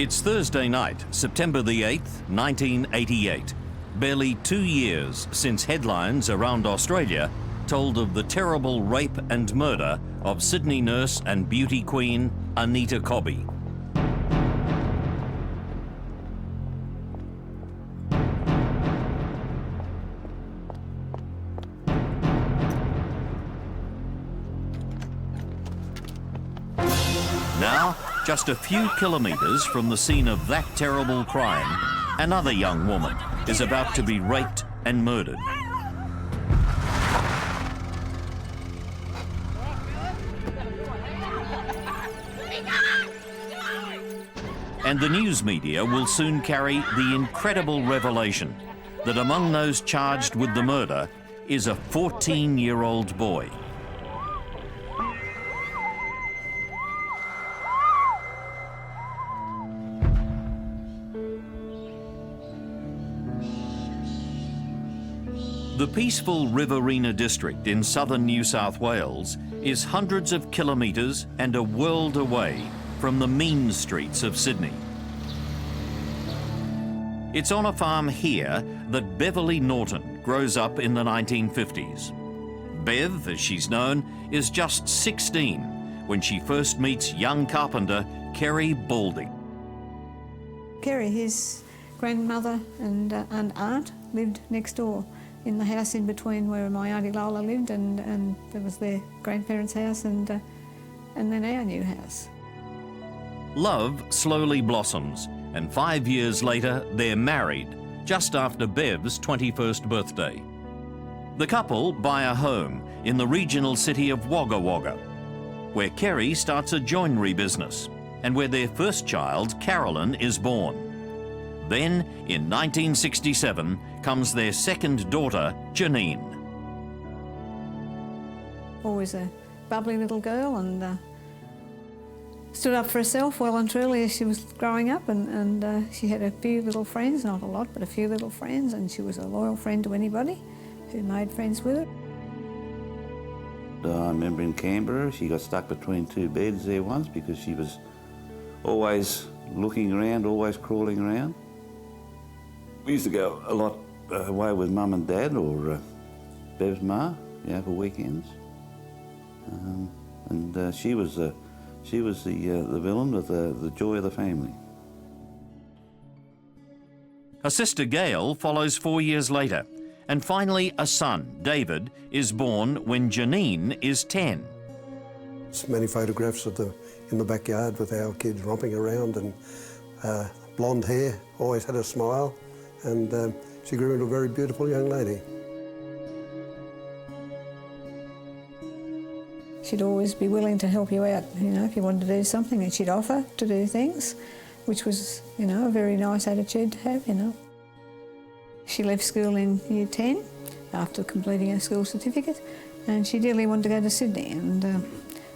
It's Thursday night, September the 8th, 1988. Barely 2 years since headlines around Australia told of the terrible rape and murder of Sydney nurse and beauty queen Anita Cobby. Now, just a few kilometres from the scene of that terrible crime, another young woman is about to be raped and murdered. And the news media will soon carry the incredible revelation that among those charged with the murder is a 14-year-old boy. The peaceful Riverina district in southern New South Wales is hundreds of kilometres and a world away from the mean streets of Sydney. It's on a farm here that Beverly Norton grows up in the 1950s. Bev, as she's known, is just 16 when she first meets young carpenter Kerry Balding. Kerry, his grandmother and aunt lived next door in the house in between where my Auntie Lola lived, and there was their grandparents' house and then our new house. Love slowly blossoms, and 5 years later they're married, just after Bev's 21st birthday. The couple buy a home in the regional city of Wagga Wagga, where Kerry starts a joinery business and where their first child, Carolyn, is born. Then, in 1967, comes their second daughter, Janine. Always a bubbly little girl, and stood up for herself well and truly as she was growing up, and she had a few little friends, not a lot, but a few little friends, and she was a loyal friend to anybody who made friends with her. I remember in Canberra, she got stuck between two beds there once because she was always looking around, always crawling around. We used to go a lot away with Mum and Dad, or Bev's ma, for weekends. And she was the villain with the joy of the family. Her sister Gail follows 4 years later, and finally a son, David, is born when Janine is 10. There's many photographs in the backyard with our kids romping around, and blonde hair, always had a smile, and she grew into a very beautiful young lady. She'd always be willing to help you out, if you wanted to do something, and she'd offer to do things, which was, a very nice attitude to have, She left school in Year 10 after completing her school certificate, and she dearly wanted to go to Sydney, and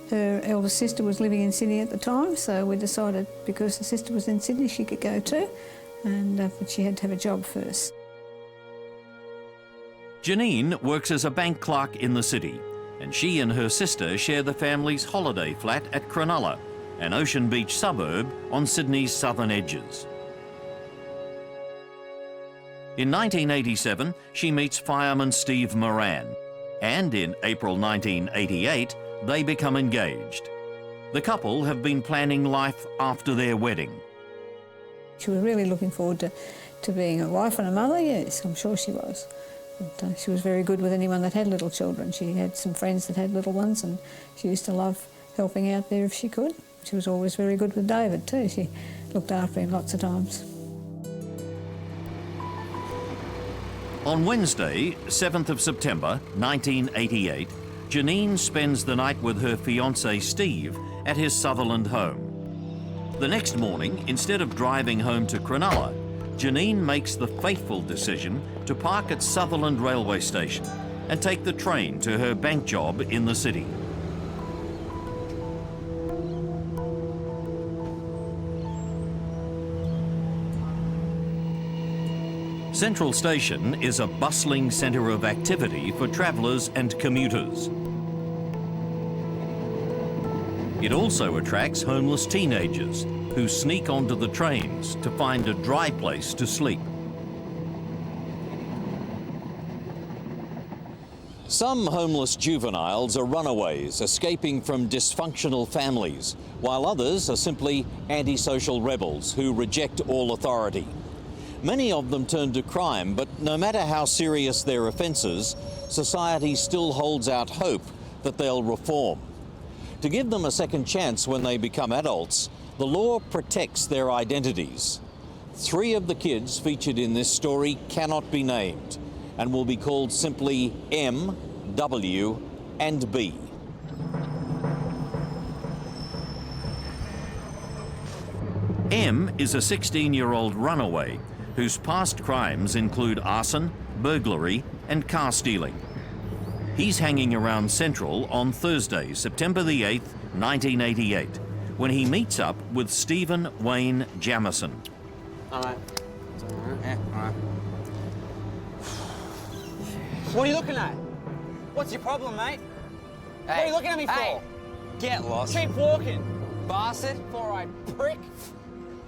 her elder sister was living in Sydney at the time, so we decided because her sister was in Sydney she could go too, but she had to have a job first. Janine works as a bank clerk in the city, and she and her sister share the family's holiday flat at Cronulla, an Ocean Beach suburb on Sydney's southern edges. In 1987, she meets fireman Steve Moran, and in April 1988, they become engaged. The couple have been planning life after their wedding. She was really looking forward to being a wife and a mother, yes, I'm sure she was. But she was very good with anyone that had little children. She had some friends that had little ones, and she used to love helping out there if she could. She was always very good with David too. She looked after him lots of times. On Wednesday, 7th of September 1988, Janine spends the night with her fiancé Steve at his Sutherland home. The next morning, instead of driving home to Cronulla, Janine makes the fateful decision to park at Sutherland railway station and take the train to her bank job in the city. Central Station is a bustling centre of activity for travellers and commuters. It also attracts homeless teenagers who sneak onto the trains to find a dry place to sleep. Some homeless juveniles are runaways escaping from dysfunctional families, while others are simply antisocial rebels who reject all authority. Many of them turn to crime, but no matter how serious their offences, society still holds out hope that they'll reform. To give them a second chance when they become adults, the law protects their identities. 3 of the kids featured in this story cannot be named and will be called simply M, W, and B. M is a 16-year-old runaway whose past crimes include arson, burglary, and car stealing. He's hanging around Central on Thursday, September the 8th, 1988, when he meets up with Stephen Wayne Jamison. All right. Yeah, all right. What are you looking at? What's your problem, mate? Hey, what are you looking at me for? Get lost. Keep walking, bastard. Four-eyed prick.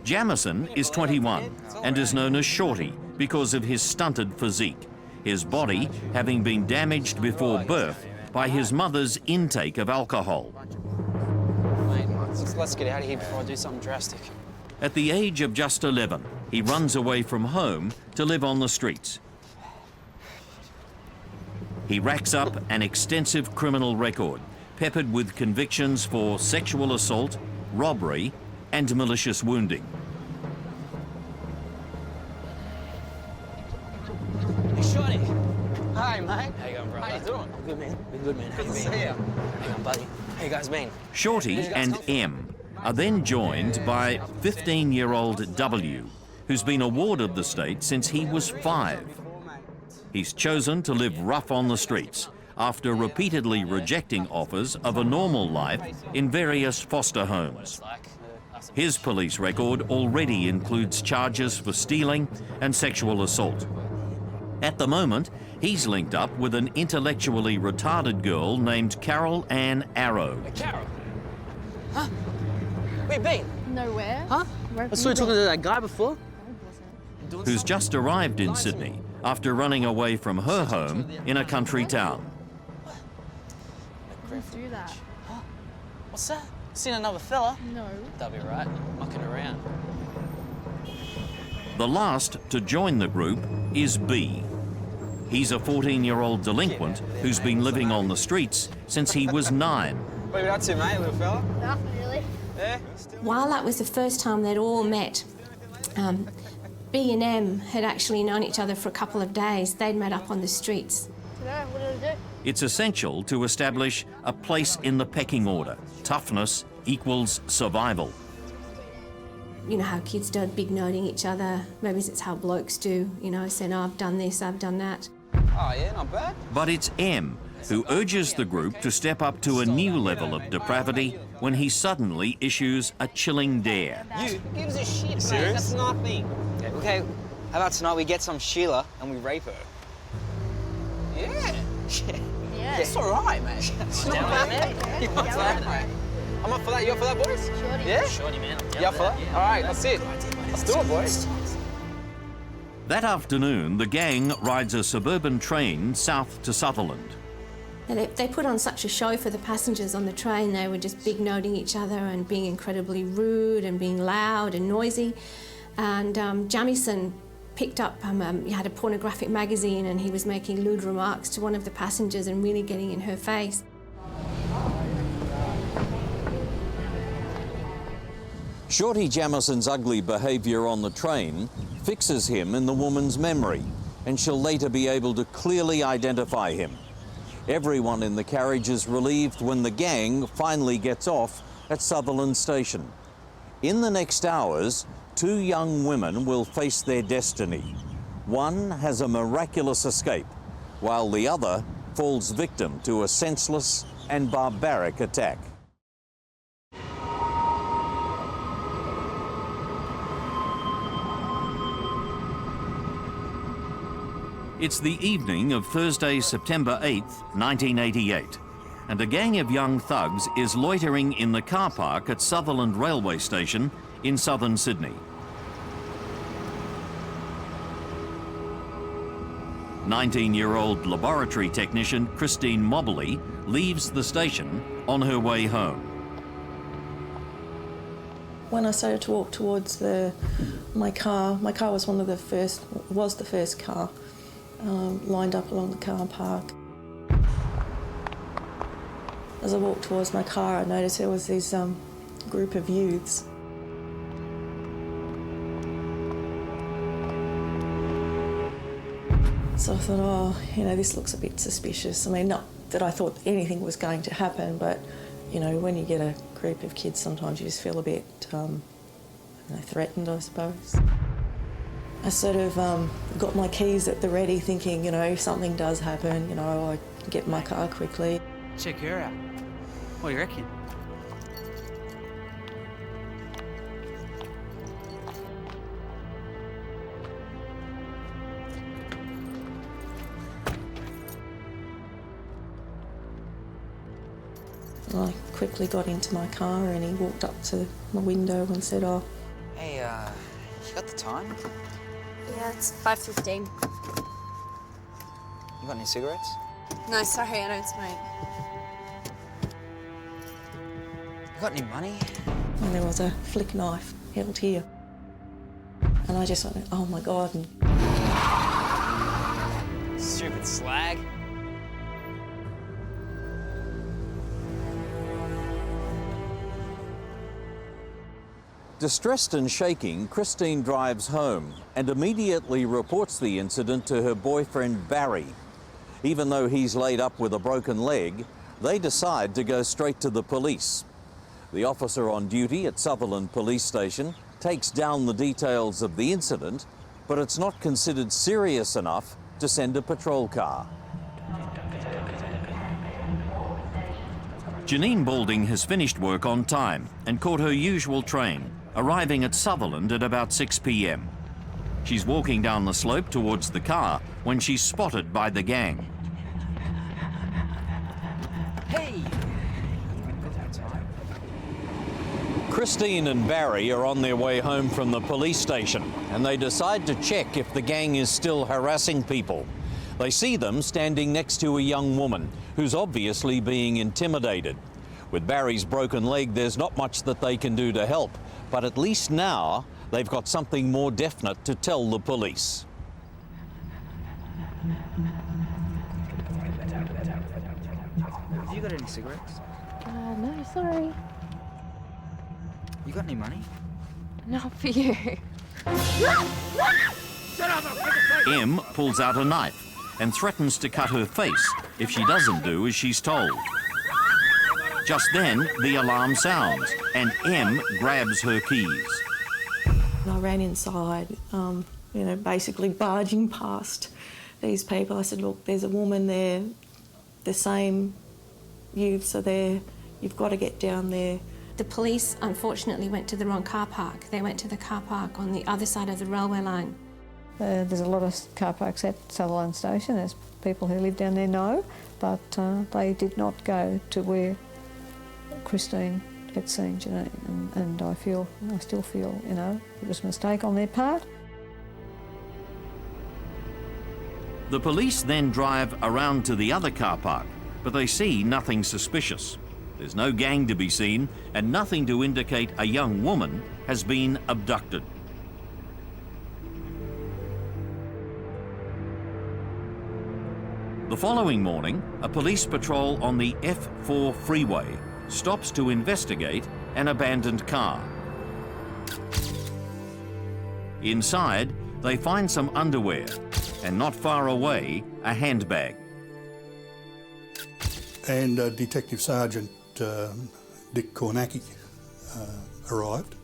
Jamison is 21 and is known as Shorty because of his stunted physique, his body having been damaged before birth by his mother's intake of alcohol. Mate, let's get out of here before I do something drastic. At the age of just 11, he runs away from home to live on the streets. He racks up an extensive criminal record, peppered with convictions for sexual assault, robbery, and malicious wounding. Hey, Shorty. Hi, mate. How you going, brother? How you doing? Good, man. Good, man. How you been? See ya. Hey, I'm buddy. How you guys been? Shorty and M are then joined by 15-year-old W, who's been a ward of the state since he was 5. He's chosen to live rough on the streets after repeatedly rejecting offers of a normal life in various foster homes. His police record already includes charges for stealing and sexual assault. At the moment, he's linked up with an intellectually retarded girl named Carol Ann Arrow. Hey, Carol. Huh? Where you been? Nowhere. Huh? I saw you talking to that guy before. Who's just arrived in Sydney after running away from her home in a country town. Don't do that. Huh? What's that? Seen another fella? No. That'll be right. Mucking around. The last to join the group is B. He's a 14-year-old delinquent who's been living on the streets since he was 9. What are you up to, mate, little fella? Nothing really. Yeah? While that was the first time they'd all met, B and M had actually known each other for a couple of days. They'd met up on the streets. No, what did I do? It's essential to establish a place in the pecking order. Toughness equals survival. You know how kids do big noting each other. Maybe it's how blokes do, you know, saying, oh, I've done this, I've done that. Oh, yeah, not bad. But it's M who urges the group to step up to a new level of depravity when he suddenly issues a chilling dare. You gives a shit, mate. Serious? That's nothing. Okay, how about tonight we get some Sheila and we rape her? Yeah. Yeah. It's all right, mate. It's not bad, man. You want that, mate? I'm up for that. You up for that, boys? Shorty. Yeah? Shorty, man. You up for that? All right, that's it. Let's do it, boys. That afternoon, the gang rides a suburban train south to Sutherland. And they put on such a show for the passengers on the train. They were just big noting each other and being incredibly rude and being loud and noisy. And Jamison picked up, he had a pornographic magazine and he was making lewd remarks to one of the passengers and really getting in her face. Shorty Jamison's ugly behaviour on the train fixes him in the woman's memory, and she'll later be able to clearly identify him. Everyone in the carriage is relieved when the gang finally gets off at Sutherland Station. In the next hours, 2 young women will face their destiny. One has a miraculous escape, while the other falls victim to a senseless and barbaric attack. It's the evening of Thursday, September 8th, 1988. and a gang of young thugs is loitering in the car park at Sutherland Railway Station in southern Sydney. 19-year-old laboratory technician Christine Mobley leaves the station on her way home. When I started to walk towards my car was the first car lined up along the car park. As I walked towards my car, I noticed there was this group of youths. So I thought, oh, you know, this looks a bit suspicious. I mean, not that I thought anything was going to happen, but, you know, when you get a group of kids, sometimes you just feel a bit, threatened, I suppose. I sort of got my keys at the ready, thinking, you know, if something does happen, you know, I can get in my car quickly. Check her out. What do you reckon? I quickly got into my car and he walked up to my window and said, oh. Hey, you got the time? Yeah, it's 5:15. You got any cigarettes? No, sorry, I don't smoke. You got any money? And there was a flick knife held here. And I just went, oh my God. And Stupid slag. Distressed and shaking, Christine drives home and immediately reports the incident to her boyfriend Barry. Even though he's laid up with a broken leg, they decide to go straight to the police. The officer on duty at Sutherland Police Station takes down the details of the incident, but it's not considered serious enough to send a patrol car. Janine Balding has finished work on time and caught her usual train, arriving at Sutherland at about 6 p.m. She's walking down the slope towards the car when she's spotted by the gang. Hey! Christine and Barry are on their way home from the police station and they decide to check if the gang is still harassing people. They see them standing next to a young woman who's obviously being intimidated. With Barry's broken leg, there's not much that they can do to help, but at least now they've got something more definite to tell the police. Have you got any cigarettes? No, sorry. You got any money? Not for you. M pulls out a knife and threatens to cut her face if she doesn't do as she's told. Just then, the alarm sounds and M grabs her keys. I ran inside, you know, basically barging past these people. I said, look, there's a woman there, the same youths are there, you've got to get down there. The police unfortunately went to the wrong car park. They went to the car park on the other side of the railway line. There's a lot of car parks at Sutherland Station, as people who live down there know, but they did not go to where Christine had seen Janine, and I still feel, you know, it was a mistake on their part. The police then drive around to the other car park, but they see nothing suspicious. There's no gang to be seen and nothing to indicate a young woman has been abducted. The following morning, a police patrol on the F4 freeway stops to investigate an abandoned car. Inside, they find some underwear and not far away, a handbag. And Detective Sergeant Dick Kornacki arrived,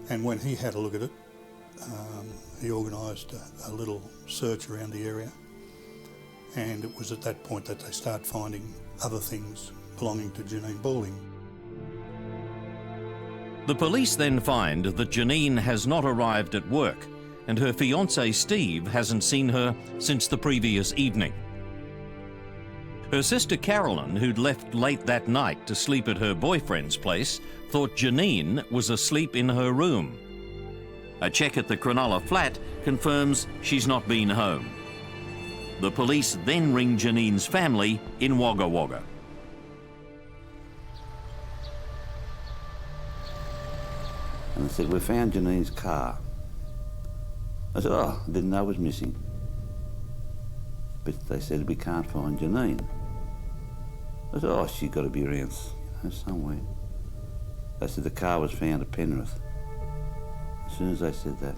and when he had a look at it, he organised a little search around the area, and it was at that point that they start finding other things belonging to Janine Balding. The police then find that Janine has not arrived at work and her fiancé Steve hasn't seen her since the previous evening. Her sister Carolyn, who'd left late that night to sleep at her boyfriend's place, thought Janine was asleep in her room. A check at the Cronulla flat confirms she's not been home. The police then ring Janine's family in Wagga Wagga. And they said, we found Janine's car. I said, oh, I didn't know it was missing. But they said, we can't find Janine. I said, oh, she's got to be around somewhere. They said the car was found at Penrith. As soon as they said that,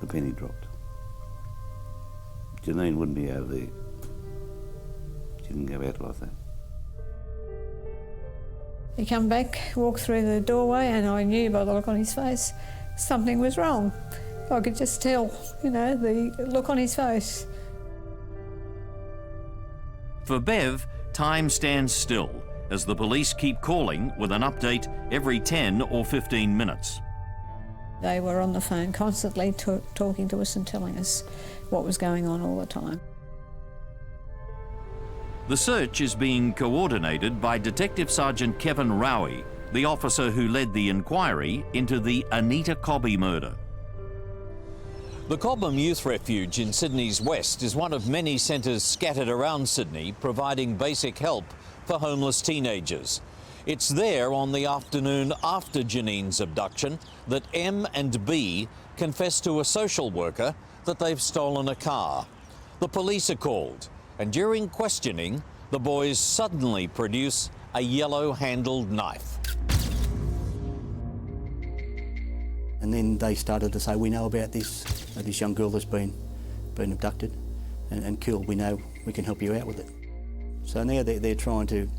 the penny dropped. Janine wouldn't be out there. She didn't go out like that. He come back, walked through the doorway, and I knew by the look on his face something was wrong. I could just tell, you know, the look on his face. For Bev, time stands still as the police keep calling with an update every 10 or 15 minutes. They were on the phone constantly talking to us and telling us what was going on all the time. The search is being coordinated by Detective Sergeant Kevin Rowie, the officer who led the inquiry into the Anita Cobby murder. The Cobham Youth Refuge in Sydney's west is one of many centres scattered around Sydney providing basic help for homeless teenagers. It's there on the afternoon after Janine's abduction that M and B confess to a social worker that they've stolen a car. The police are called, and during questioning, the boys suddenly produce a yellow-handled knife. And then they started to say, we know about this young girl that's been abducted and killed. We know we can help you out with it. So now they're trying to,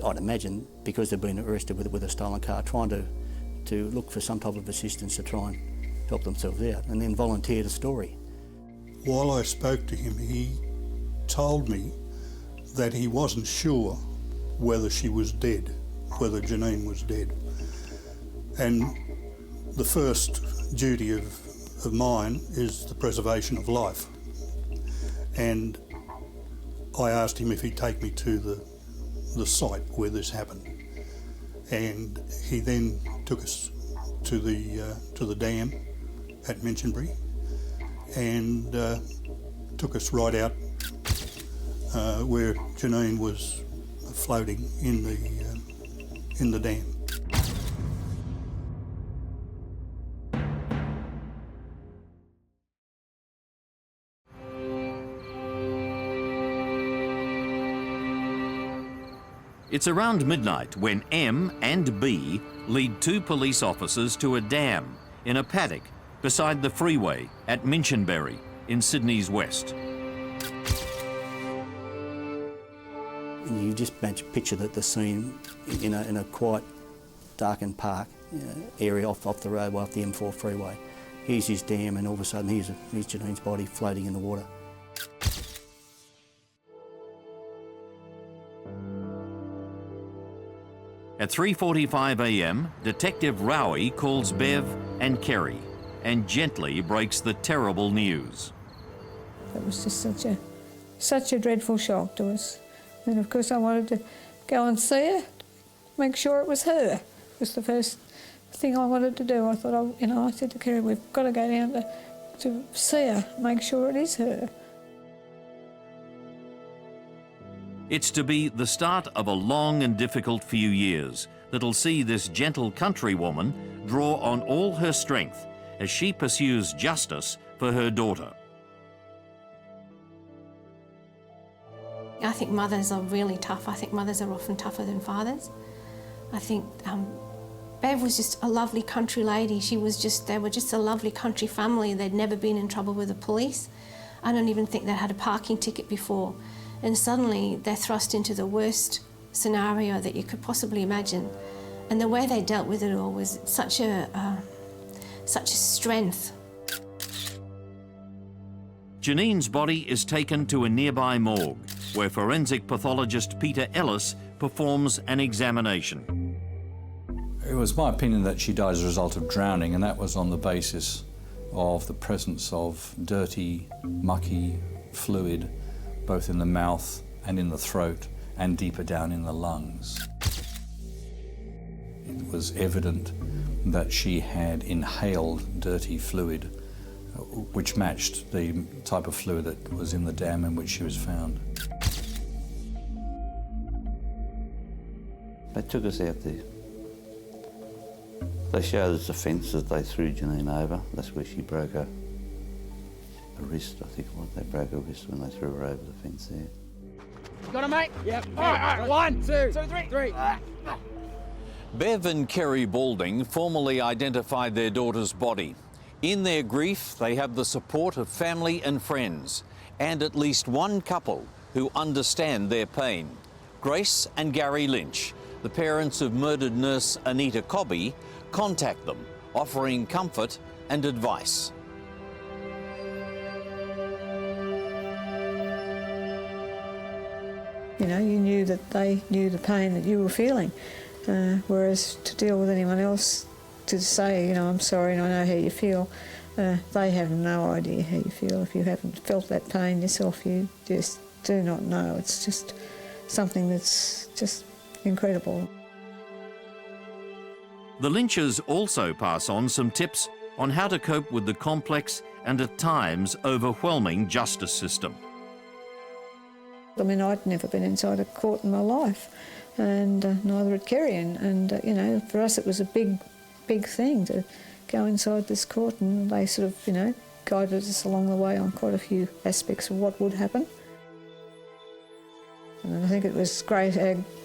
I'd imagine, because they've been arrested with a stolen car, trying to look for some type of assistance to try and help themselves out, and then volunteered a story. While I spoke to him, he told me that he wasn't sure whether she was dead, whether Janine was dead. And the first duty of mine is the preservation of life. And I asked him if he'd take me to the site where this happened. And he then took us to the dam at Minchinbury and took us right out where Janine was floating in the dam. It's around midnight when M and B lead two police officers to a dam in a paddock beside the freeway at Minchinbury in Sydney's west. You just picture the scene in a quiet, darkened park area off the road, off the M4 freeway. Here's his dam, and all of a sudden here's Janine's body floating in the water. At 3:45 a.m, Detective Rowie calls Bev and Kerry and gently breaks the terrible news. It was just such a dreadful shock to us. And of course I wanted to go and see her, make sure it was her. It was the first thing I wanted to do. I thought, I said to Kerry, we've got to go down to see her, make sure it is her. It's to be the start of a long and difficult few years that'll see this gentle countrywoman draw on all her strength as she pursues justice for her daughter. I think mothers are really tough. I think mothers are often tougher than fathers. I think Bev was just a lovely country lady. They were just a lovely country family. They'd never been in trouble with the police. I don't even think they'd had a parking ticket before. And suddenly they're thrust into the worst scenario that you could possibly imagine. And the way they dealt with it all was such a strength. Janine's body is taken to a nearby morgue where forensic pathologist Peter Ellis performs an examination. It was my opinion that she died as a result of drowning, and that was on the basis of the presence of dirty, mucky fluid both in the mouth and in the throat and deeper down in the lungs. It was evident that she had inhaled dirty fluid, which matched the type of fluid that was in the dam in which she was found. They took us out there. They showed us the fence that they threw Janine over. That's where she broke her wrist, I think it was. They broke her wrist when they threw her over the fence there. Got him, mate? Yep. All right. 1, 2, 3. Bev and Kerry Balding formally identified their daughter's body. In their grief, they have the support of family and friends, and at least one couple who understand their pain. Grace and Gary Lynch, the parents of murdered nurse Anita Cobby, contact them, offering comfort and advice. You know, you knew that they knew the pain that you were feeling, whereas to deal with anyone else, to say, you know, I'm sorry and I know how you feel, they have no idea how you feel. If you haven't felt that pain yourself, you just do not know. It's just something that's just incredible. The Lynches also pass on some tips on how to cope with the complex and at times overwhelming justice system. I mean, I'd never been inside a court in my life, and neither had Kerry. And you know, for us it was a big thing to go inside this court, and they sort of, you know, guided us along the way on quite a few aspects of what would happen. And I think it was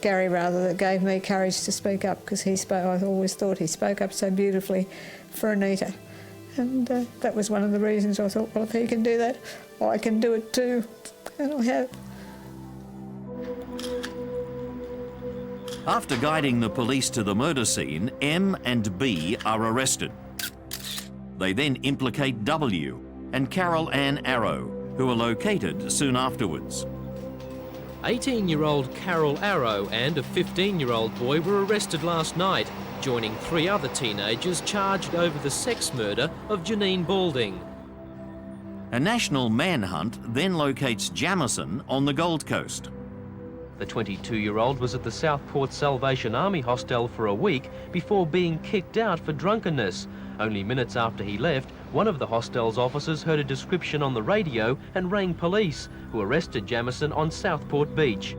Gary rather that gave me courage to speak up, because I always thought he spoke up so beautifully for Anita. And that was one of the reasons I thought, well, if he can do that, I can do it too. And I have. After guiding the police to the murder scene, M and B are arrested. They then implicate W and Carol Ann Arrow, who are located soon afterwards. 18-year-old Carol Arrow and a 15-year-old boy were arrested last night, joining 3 other teenagers charged over the sex murder of Janine Balding. A national manhunt then locates Jamison on the Gold Coast. The 22-year-old was at the Southport Salvation Army hostel for a week before being kicked out for drunkenness. Only minutes after he left, one of the hostel's officers heard a description on the radio and rang police, who arrested Jamison on Southport Beach.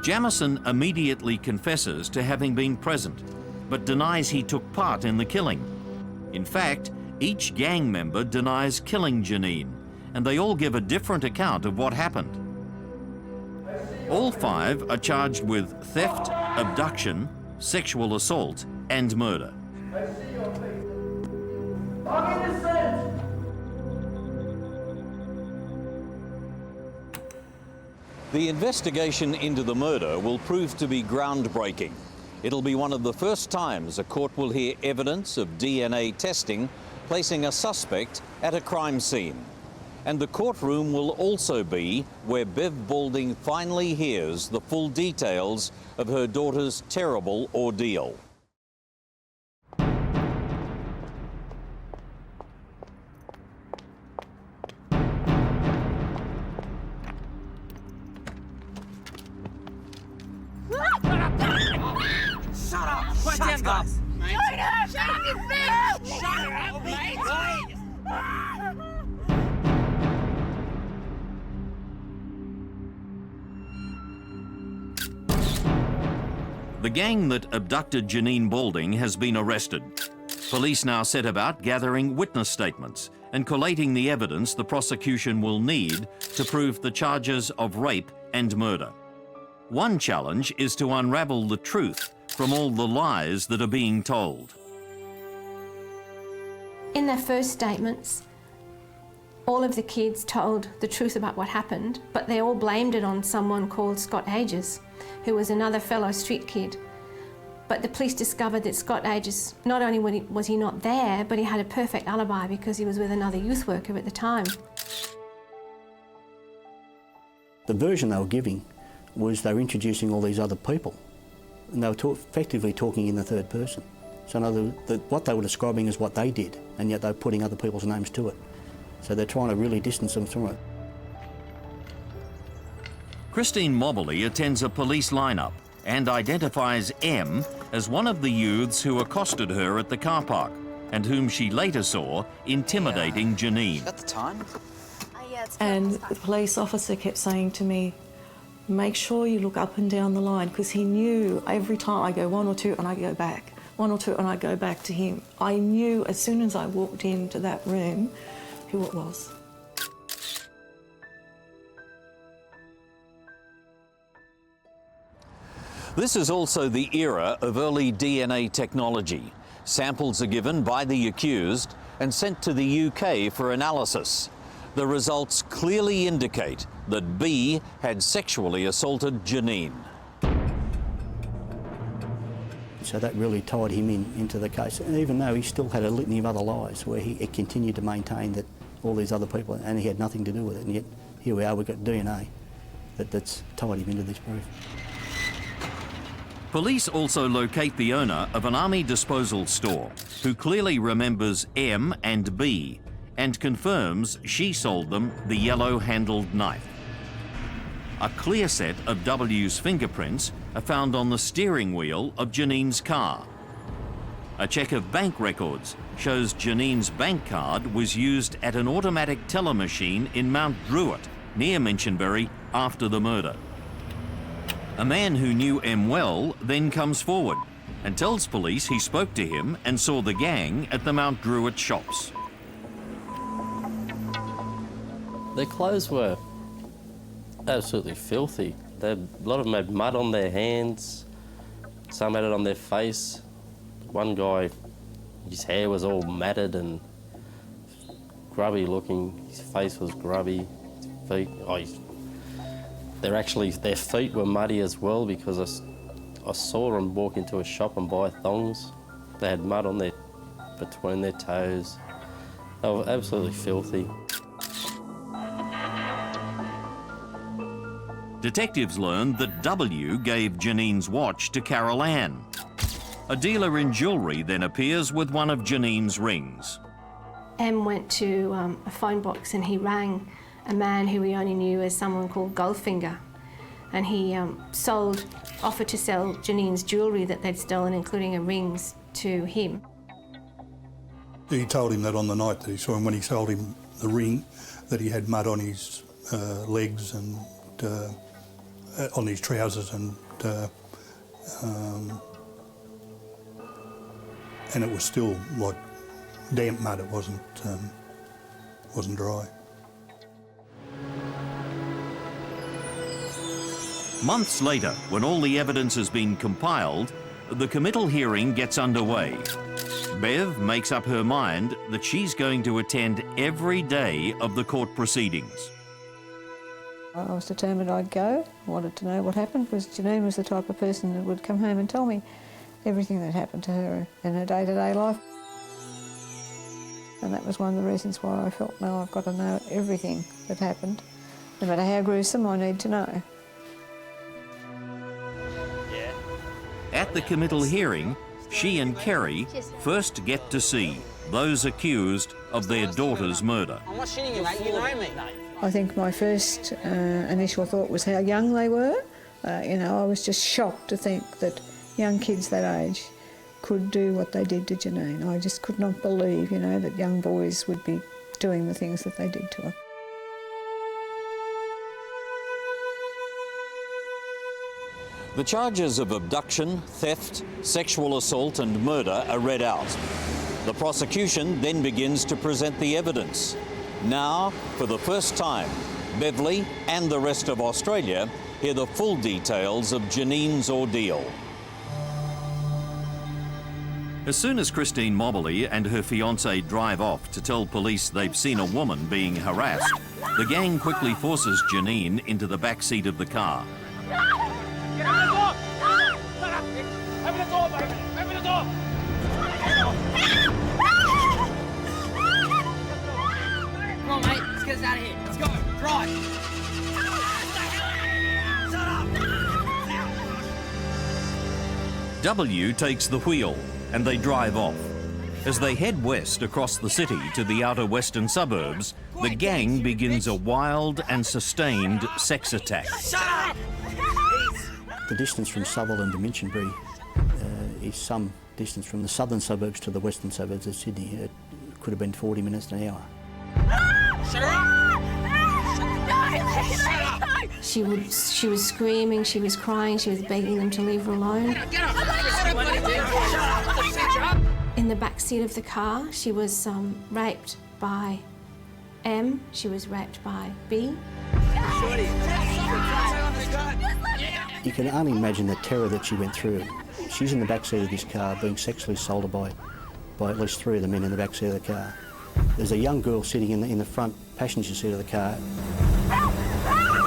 Jamison immediately confesses to having been present, but denies he took part in the killing. In fact, each gang member denies killing Janine, and they all give a different account of what happened. All 5 are charged with theft, abduction, sexual assault, and murder. The investigation into the murder will prove to be groundbreaking. It'll be one of the first times a court will hear evidence of DNA testing placing a suspect at a crime scene. And the courtroom will also be where Bev Balding finally hears the full details of her daughter's terrible ordeal. Shut up! Put your hands up! Shut up, mate! The gang that abducted Janine Balding has been arrested. Police now set about gathering witness statements and collating the evidence the prosecution will need to prove the charges of rape and murder. One challenge is to unravel the truth from all the lies that are being told. In their first statements, all of the kids told the truth about what happened, but they all blamed it on someone called Scott Aegis, who was another fellow street kid. But the police discovered that Scott Aegis, not only was he not there, but he had a perfect alibi because he was with another youth worker at the time. The version they were giving was they were introducing all these other people, and they were effectively talking in the third person. So in other words, what they were describing is what they did, and yet they're putting other people's names to it. So they're trying to really distance them from it. Christine Mobley attends a police lineup and identifies M as one of the youths who accosted her at the car park and whom she later saw intimidating Janine. Got the time? And the police officer kept saying to me, make sure you look up and down the line, because he knew every time I go 1 or 2 and I go back, 1 or 2 and I go back to him. I knew as soon as I walked into that room who it was. This is also the era of early DNA technology. Samples are given by the accused and sent to the UK for analysis. The results clearly indicate that B had sexually assaulted Janine. So that really tied him into the case, and even though he still had a litany of other lies where he continued to maintain that all these other people, and he had nothing to do with it, and yet here we are, we've got DNA that's tied him into this proof. Police also locate the owner of an army disposal store, who clearly remembers M and B and confirms she sold them the yellow-handled knife. A clear set of W's fingerprints are found on the steering wheel of Janine's car. A check of bank records shows Janine's bank card was used at an automatic teller machine in Mount Druitt, near Minchinbury, after the murder. A man who knew M well then comes forward and tells police he spoke to him and saw the gang at the Mount Druitt shops. Their clothes were absolutely filthy. A lot of them had mud on their hands, some had it on their face. One guy, his hair was all matted and grubby looking, his face was grubby, feet, their feet were muddy as well, because I saw them walk into a shop and buy thongs. They had mud on between their toes. They were absolutely filthy. Detectives learned that W gave Janine's watch to Carol Ann. A dealer in jewellery then appears with one of Janine's rings. M went to a phone box and he rang a man who he only knew as someone called Goldfinger, and he offered to sell Janine's jewellery that they'd stolen, including her rings, to him. He told him that on the night that he saw him, when he sold him the ring, that he had mud on his legs and on his trousers, and it was still like damp mud. It wasn't dry. Months later, when all the evidence has been compiled, the committal hearing gets underway. Bev makes up her mind that she's going to attend every day of the court proceedings. I was determined I'd go. I wanted to know what happened, because Janine was the type of person that would come home and tell me everything that happened to her in her day-to-day life. And that was one of the reasons why I felt, no, I've got to know everything that happened. No matter how gruesome, I need to know. At the committal hearing, she and Kerry first get to see those accused of their daughter's murder. I'm not shitting you, mate. You know me. I think my first initial thought was how young they were. I was just shocked to think that young kids that age could do what they did to Janine. I just could not believe, that young boys would be doing the things that they did to her. The charges of abduction, theft, sexual assault and murder are read out. The prosecution then begins to present the evidence. Now, for the first time, Beverley and the rest of Australia hear the full details of Janine's ordeal. As soon as Christine Mobley and her fiancé drive off to tell police they've seen a woman being harassed, the gang quickly forces Janine into the back seat of the car. Get out the door! Open the door, baby! Open the door! Come on, mate. Let's get us out of here. Let's go. Drive. W takes the wheel, and they drive off. As they head west across the city to the outer western suburbs, the gang begins a wild and sustained sex attack. The distance from Sutherland to Minchinbury is some distance from the southern suburbs to the western suburbs of Sydney. It could have been 40 minutes to an hour. Shut up! She was screaming, she was crying, she was begging them to leave her alone. Get up! In the back seat of the car, she was raped by M, she was raped by B. Shorty! You can only imagine the terror that she went through. She's in the back seat of this car being sexually assaulted by at least 3 of the men in the back seat of the car. There's a young girl sitting in the front passenger seat of the car.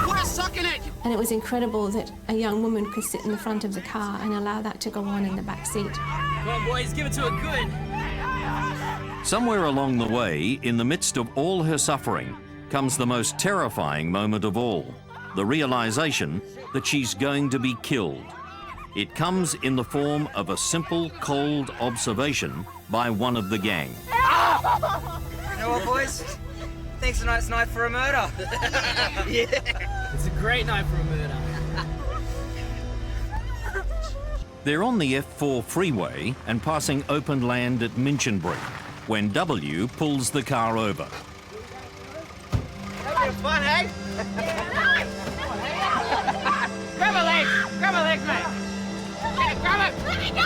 We're sucking it! And it was incredible that a young woman could sit in the front of the car and allow that to go on in the back seat. Come on, boys, give it to her good. Somewhere along the way, in the midst of all her suffering, comes the most terrifying moment of all, the realisation that she's going to be killed. It comes in the form of a simple, cold observation by one of the gang. You know what, boys? Thanks a nice night for a murder. Yeah. It's a great night for a murder. They're on the F4 freeway and passing open land at Minchinbury when W pulls the car over. Having fun, eh? Grab her legs! Grab her legs, mate! Grab it! Let me go!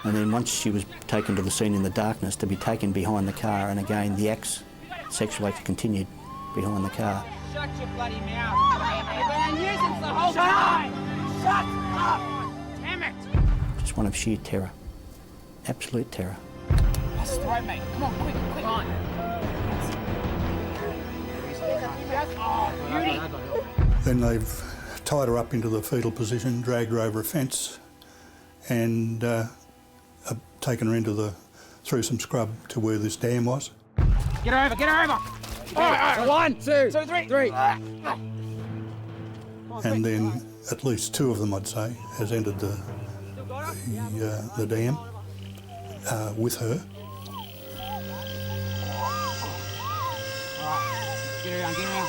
And then once she was taken to the scene in the darkness, to be taken behind the car, and again the sexual act continued behind the car. Shut your bloody mouth! You've been a nuisance the whole time! Shut up! Damn it! Just one of sheer terror. Absolute terror. That's the throat, mate. Come on, quick, quick. On. Oh, beauty! Then they've tied her up into the fetal position, dragged her over a fence, and taken her through some scrub to where this dam was. Get her over, get her over! All right. 1, 2, 3. And then at least 2 of them, I'd say, has entered the dam with her. Get her down, get her down.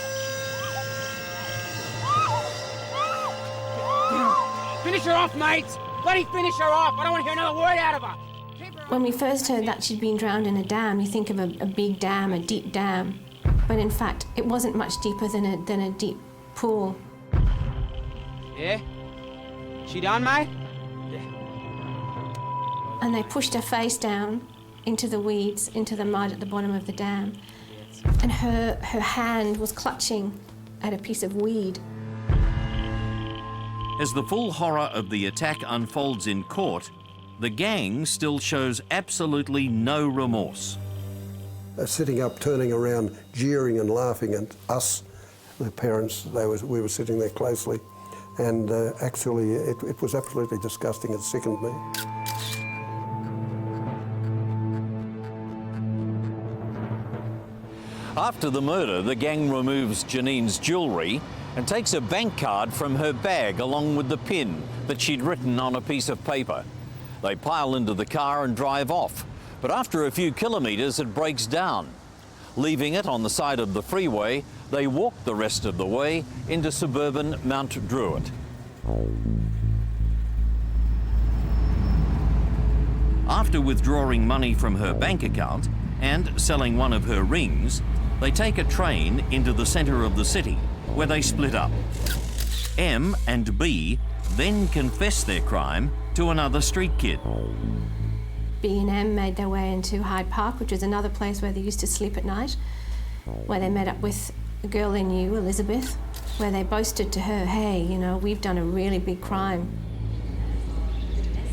Finish her off, mates! Bloody finish her off! I don't want to hear another word out of her! When we first heard that she'd been drowned in a dam, you think of a big dam, a deep dam. But in fact, it wasn't much deeper than a deep pool. Yeah? She done, mate? And they pushed her face down into the weeds, into the mud at the bottom of the dam. And her hand was clutching at a piece of weed. As the full horror of the attack unfolds in court, the gang still shows absolutely no remorse. Sitting up, turning around, jeering and laughing at us, the parents, we were sitting there closely, and actually it was absolutely disgusting. It sickened me. After the murder, the gang removes Janine's jewellery and takes a bank card from her bag along with the pin that she'd written on a piece of paper. They pile into the car and drive off, but after a few kilometres it breaks down. Leaving it on the side of the freeway, they walk the rest of the way into suburban Mount Druitt. After withdrawing money from her bank account and selling one of her rings, they take a train into the centre of the city, where they split up. M and B then confess their crime to another street kid. B and M made their way into Hyde Park, which is another place where they used to sleep at night, where they met up with a girl they knew, Elizabeth, where they boasted to her, hey, you know, we've done a really big crime.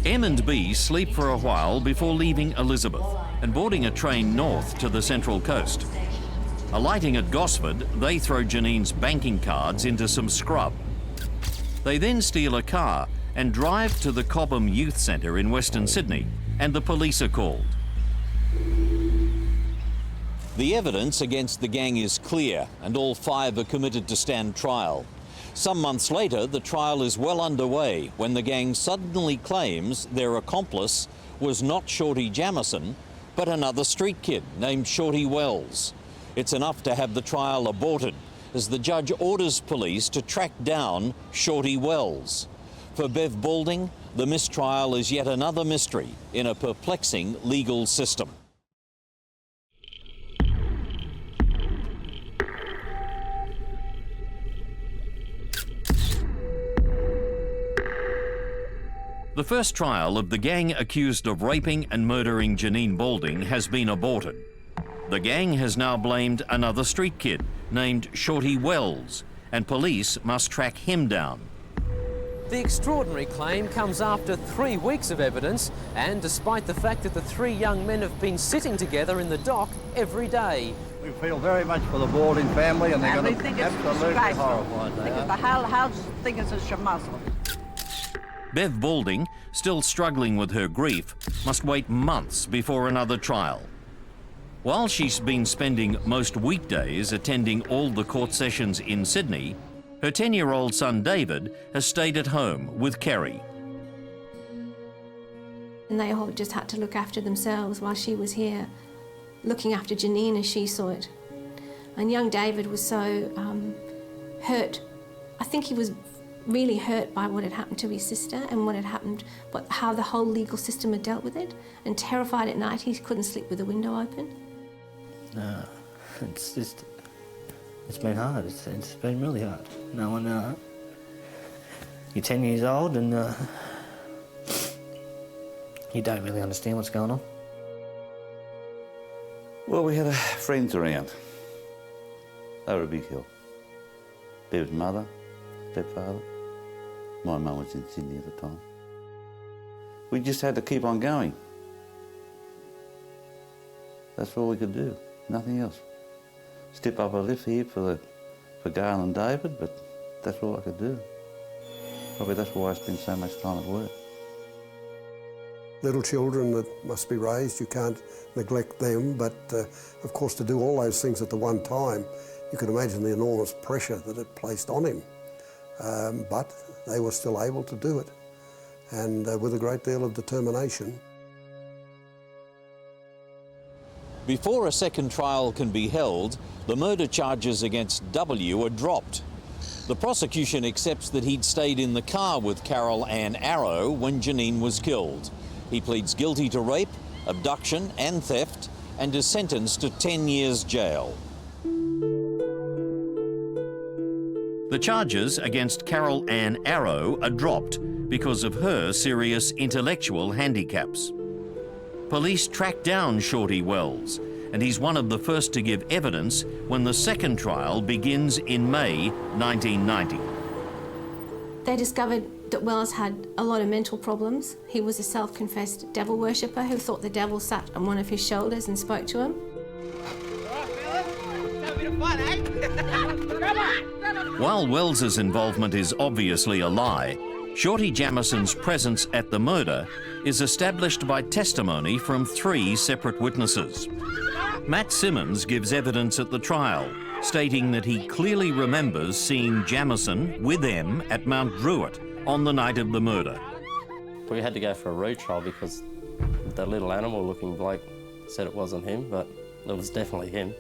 M and B sleep for a while before leaving Elizabeth and boarding a train north to the Central Coast. Alighting at Gosford, they throw Janine's banking cards into some scrub. They then steal a car and drive to the Cobham Youth Centre in Western Sydney, and the police are called. The evidence against the gang is clear, and all 5 are committed to stand trial. Some months later, the trial is well underway when the gang suddenly claims their accomplice was not Shorty Jamison, but another street kid named Shorty Wells. It's enough to have the trial aborted as the judge orders police to track down Shorty Wells. For Bev Balding, the mistrial is yet another mystery in a perplexing legal system. The first trial of the gang accused of raping and murdering Janine Balding has been aborted. The gang has now blamed another street kid named Shorty Wells, and police must track him down. The extraordinary claim comes after 3 weeks of evidence, and despite the fact that the 3 young men have been sitting together in the dock every day. We feel very much for the Balding family, and they're going to be absolutely horrified. The whole house think it's a shemuslim. Bev Balding, still struggling with her grief, must wait months before another trial. While she's been spending most weekdays attending all the court sessions in Sydney, her 10-year-old son David has stayed at home with Kerry. And they all just had to look after themselves while she was here, looking after Janine as she saw it. And young David was so hurt. I think he was really hurt by what had happened to his sister and what had happened, how the whole legal system had dealt with it, and terrified at night. He couldn't sleep with the window open. No, it's been hard. It's been really hard. No one, you're 10 years old and you don't really understand what's going on. Well, we had friends around. They were a big help. Bev's mother, stepfather. My mum was in Sydney at the time. We just had to keep on going. That's all we could do, nothing else. Step up a lift here for Gail and David, but that's all I could do. Probably that's why I spend so much time at work. Little children that must be raised, you can't neglect them, but of course to do all those things at the one time, you can imagine the enormous pressure that it placed on him. But they were still able to do it, and with a great deal of determination. Before a second trial can be held, the murder charges against W are dropped. The prosecution accepts that he'd stayed in the car with Carol Ann Arrow when Janine was killed. He pleads guilty to rape, abduction and theft, and is sentenced to 10 years jail. The charges against Carol Ann Arrow are dropped because of her serious intellectual handicaps. Police track down Shorty Wells, and he's one of the first to give evidence when the second trial begins in May 1990. They discovered that Wells had a lot of mental problems. He was a self-confessed devil worshipper who thought the devil sat on one of his shoulders and spoke to him. While Wells's involvement is obviously a lie, Shorty Jamison's presence at the murder is established by testimony from 3 separate witnesses. Matt Simmons gives evidence at the trial, stating that he clearly remembers seeing Jamison with M at Mount Druitt on the night of the murder. We had to go for a retrial because the little animal-looking bloke said it wasn't him, but it was definitely him.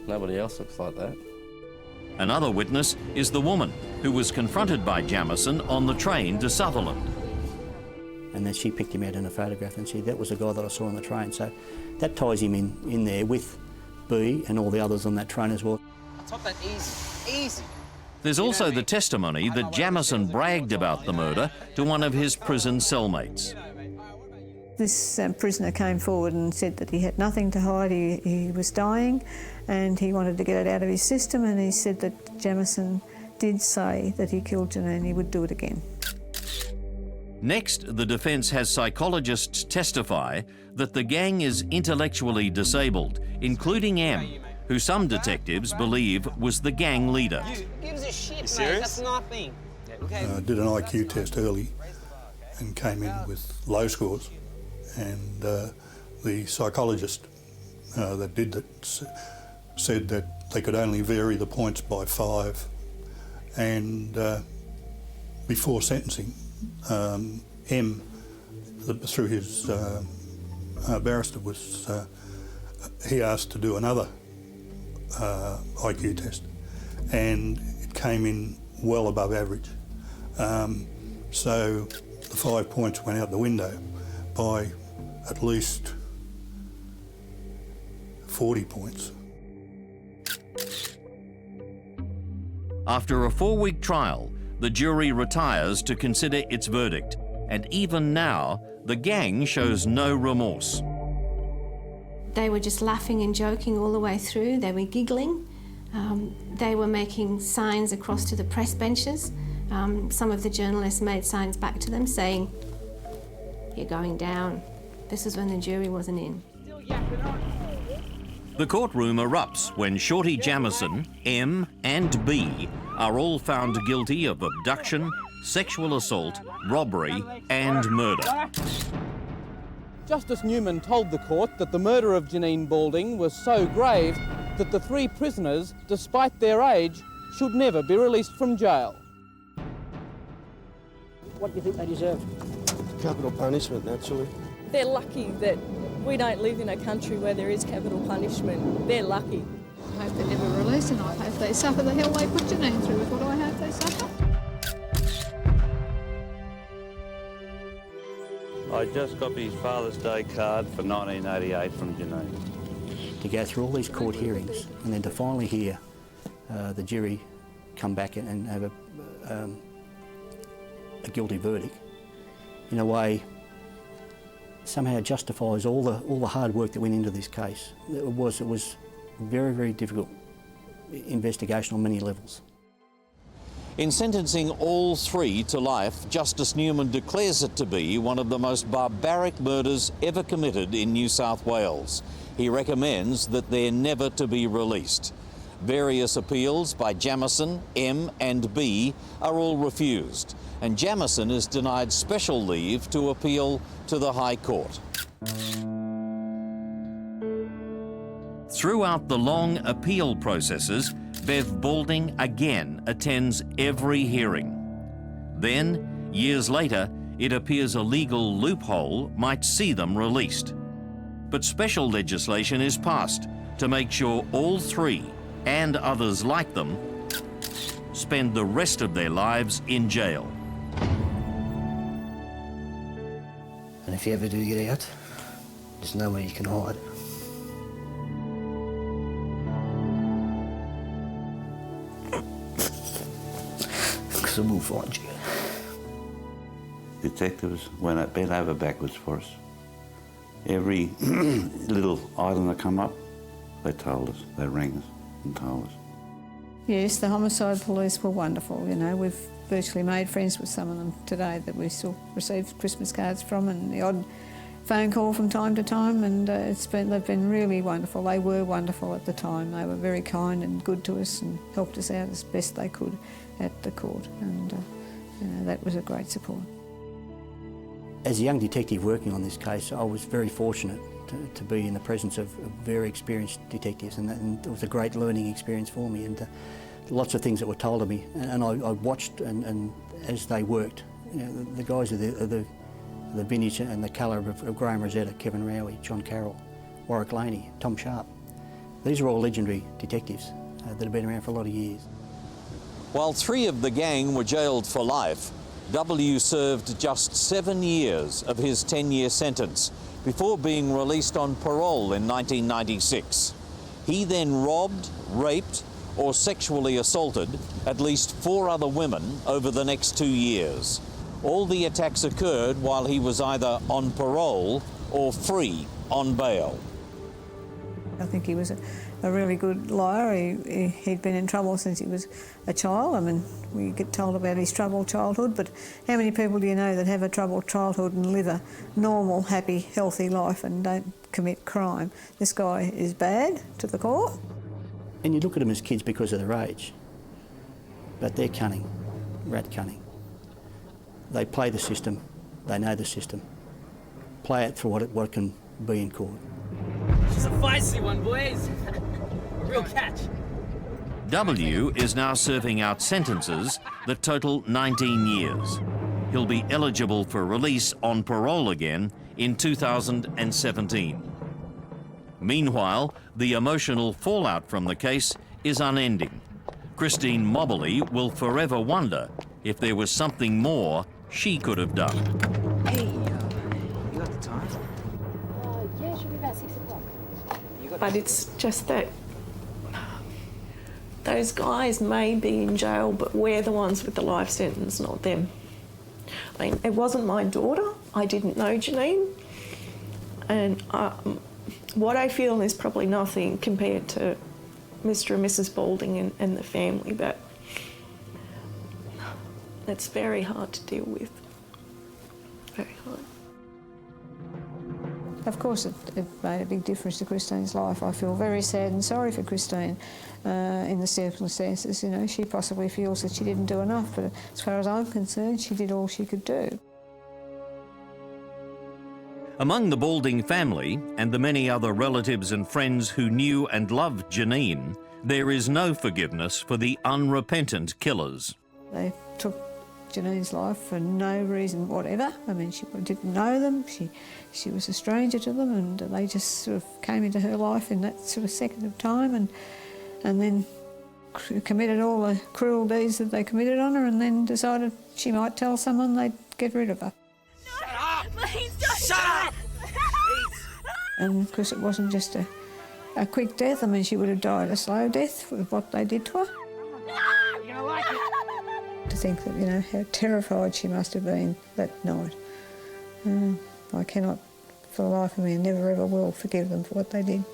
Nobody else looks like that. Another witness is the woman who was confronted by Jamison on the train to Sutherland. And then she picked him out in a photograph and said, that was the guy that I saw on the train. So that ties him in there with B and all the others on that train as well. I took that easy. There's also the testimony that Jamison bragged about the murder to one of his prison cellmates. This prisoner came forward and said that he had nothing to hide, he was dying and he wanted to get it out of his system, and he said that Jamison did say that he killed Janine, he would do it again. Next, the defence has psychologists testify that the gang is intellectually disabled, including M, who some detectives believe was the gang leader. Gives a shit, mate. That's nothing. Okay. Did an IQ test early and came in with low scores, and the psychologist that did that said that they could only vary the points by 5, And before sentencing, M, through his barrister, he asked to do another IQ test, and it came in well above average. So the 5 points went out the window by at least 40 points. After a 4-week trial, the jury retires to consider its verdict, and even now, the gang shows no remorse. They were just laughing and joking all the way through. They were giggling. They were making signs across to the press benches. Some of the journalists made signs back to them saying, "You're going down." This is when the jury wasn't in. The courtroom erupts when Shorty Jamison, M and B are all found guilty of abduction, sexual assault, robbery and murder. Justice Newman told the court that the murder of Janine Balding was so grave that the 3 prisoners, despite their age, should never be released from jail. What do you think they deserve? Capital punishment, naturally. They're lucky that we don't live in a country where there is capital punishment. They're lucky. I hope they're never released, and I hope they suffer the hell they put Janine through, is what I hope they suffer. I just got his Father's Day card for 1988 from Janine. To go through all these court hearings and then to finally hear the jury come back and have a guilty verdict, in a way, somehow justifies all the hard work that went into this case. It was very, very difficult investigation on many levels. In sentencing all 3 to life, Justice Newman declares it to be one of the most barbaric murders ever committed in New South Wales. He recommends that they're never to be released. Various appeals by Jamison, M and B are all refused, and Jamison is denied special leave to appeal to the High Court. Throughout the long appeal processes, Bev Balding again attends every hearing. Then, years later, it appears a legal loophole might see them released. But special legislation is passed to make sure all 3, and others like them, spend the rest of their lives in jail. And if you ever do get out, there's nowhere you can hide. Because we'll find you. Detectives bent over backwards for us. Every little item that come up, they told us, they rang us and told us. Yes, the homicide police were wonderful, you know. We've virtually made friends with some of them today that we still receive Christmas cards from, and the odd phone call from time to time, and they've been really wonderful. They were wonderful at the time. They were very kind and good to us and helped us out as best they could at the court, and you know, that was a great support. As a young detective working on this case, I was very fortunate to be in the presence of very experienced detectives, and it was a great learning experience for me, and lots of things that were told to me, and I watched and as they worked. You know, the guys of the vintage and the colour of Graham Rosetta, Kevin Rowie, John Carroll, Warwick Laney, Tom Sharp. These are all legendary detectives that have been around for a lot of years. While 3 of the gang were jailed for life, W served just 7 years of his 10-year sentence before being released on parole in 1996. He then robbed, raped, or sexually assaulted at least 4 other women over the next 2 years. All the attacks occurred while he was either on parole or free on bail. I think he was a really good liar. He'd been in trouble since he was a child. I mean, we get told about his troubled childhood, but how many people do you know that have a troubled childhood and live a normal, happy, healthy life and don't commit crime? This guy is bad to the core. And you look at them as kids because of their age, but they're cunning, rat cunning. They play the system, they know the system, play it for what it can be in court. She's a feisty one, boys. A real catch. W is now serving out sentences that total 19 years. He'll be eligible for release on parole again in 2017. Meanwhile, the emotional fallout from the case is unending. Christine Mobley will forever wonder if there was something more she could have done. Hey, you got the time? Yeah, it should be about 6 o'clock. But it's just that those guys may be in jail, but we're the ones with the life sentence, not them. I mean, it wasn't my daughter. I didn't know Janine. And what I feel is probably nothing compared to Mr. and Mrs. Balding and the family, but it's very hard to deal with. Very hard. Of course, it made a big difference to Christine's life. I feel very sad and sorry for Christine in the circumstances. You know, she possibly feels that she didn't do enough, but as far as I'm concerned, she did all she could do. Among the Balding family and the many other relatives and friends who knew and loved Janine, there is no forgiveness for the unrepentant killers. They took Janine's life for no reason whatever. I mean, she didn't know them, she was a stranger to them, and they just sort of came into her life in that sort of second of time and then committed all the cruel deeds that they committed on her, and then decided she might tell someone they'd get rid of her. Shut up! Please don't shut up! And of course it wasn't just a quick death. I mean, she would have died a slow death with what they did to her. You're gonna like it. To think that, you know, how terrified she must have been that night. I cannot, for the life of me, never ever will forgive them for what they did.